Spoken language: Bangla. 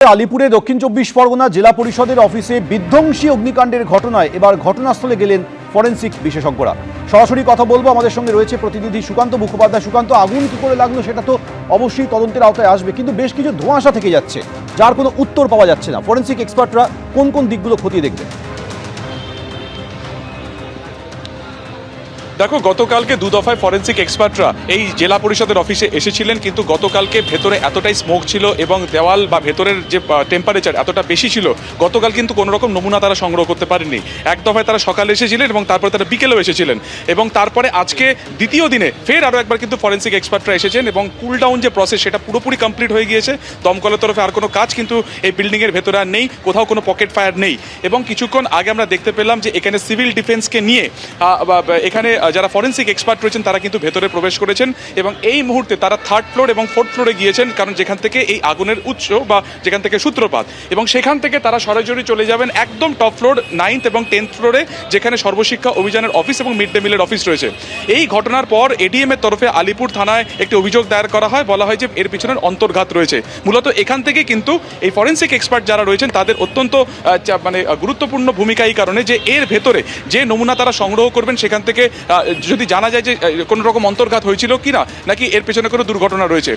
আলিপুরে দক্ষিণ 24 পরগনা জেলা পরিষদের অফিসে বিধ্বংসী অগ্নিকাণ্ডের ঘটনায় এবার ঘটনাস্থলে গেলেন ফরেনসিক বিশেষজ্ঞরা। সরাসরি কথা বলবো, আমাদের সঙ্গে রয়েছে প্রতিনিধি সুকান্ত মুখোপাধ্যায়। সুকান্ত, আগুন কি করে লাগলো সেটা তো অবশ্যই তদন্তের আওতায় আসবে, কিন্তু বেশ কিছু ধোঁয়াশা থেকে যাচ্ছে যার কোনো উত্তর পাওয়া যাচ্ছে না। ফরেনসিক এক্সপার্টরা কোন কোন দিকগুলো খতিয়ে দেখবেন? দেখো, গতকালকে দু দফায় ফরেনসিক এক্সপার্টরা এই জেলা পরিষদের অফিসে এসেছিলেন, কিন্তু গতকালকে ভেতরে এতটাই স্মোক ছিল এবং দেওয়াল বা ভেতরের যে টেম্পারেচার এতটা বেশি ছিল, গতকাল কিন্তু কোনো রকম নমুনা তারা সংগ্রহ করতে পারেনি। এক দফায় তারা সকালে এসেছিলেন এবং তারপরে তারা বিকেলেও এসেছিলেন, এবং তারপরে আজকে দ্বিতীয় দিনে ফের আরও একবার কিন্তু ফরেনসিক এক্সপার্টরা এসেছেন এবং কুল ডাউন যে প্রসেস সেটা পুরোপুরি কমপ্লিট হয়ে গিয়েছে। দমকলের তরফে আর কোনো কাজ কিন্তু এই বিল্ডিংয়ের ভেতরে আর নেই, কোথাও কোনো পকেট ফায়ার নেই। এবং কিছুক্ষণ আগে আমরা দেখতে পেলাম যে এখানে সিভিল ডিফেন্সকে নিয়ে এখানে যারা ফরেনসিক এক্সপার্ট রয়েছেন তারা কিন্তু ভেতরে প্রবেশ করেছেন এবং এই মুহূর্তে তারা 3rd ফ্লোর এবং 4th ফ্লোরে গিয়েছেন, কারণ যেখান থেকে এই আগুনের উৎস বা যেখান থেকে সূত্রপাত, এবং সেখান থেকে তারা সরাসরি চলে যাবেন একদম টপ ফ্লোর 9th এবং 10th ফ্লোরে, যেখানে সর্বশিক্ষা অভিযানের অফিস এবং মিড ডে মিলের অফিস রয়েছে। এই ঘটনার পর এডিএম এর তরফে আলিপুর থানায় একটি অভিযোগ দায়ের করা হয়। বলা হয় যে এর পিছনের অন্তর্ঘাত রয়েছে। মূলত এখান থেকে কিন্তু এই ফরেনসিক এক্সপার্ট যারা রয়েছেন তাদের অত্যন্ত গুরুত্বপূর্ণ ভূমিকা এই কারণে যে এর ভেতরে যে নমুনা তারা সংগ্রহ করবেন সেখান থেকে যদি জানা যায় যে কোনো রকম অন্তর্ঘাত হয়েছিল কিনা, নাকি এর পেছনে কোনো দুর্ঘটনা রয়েছে।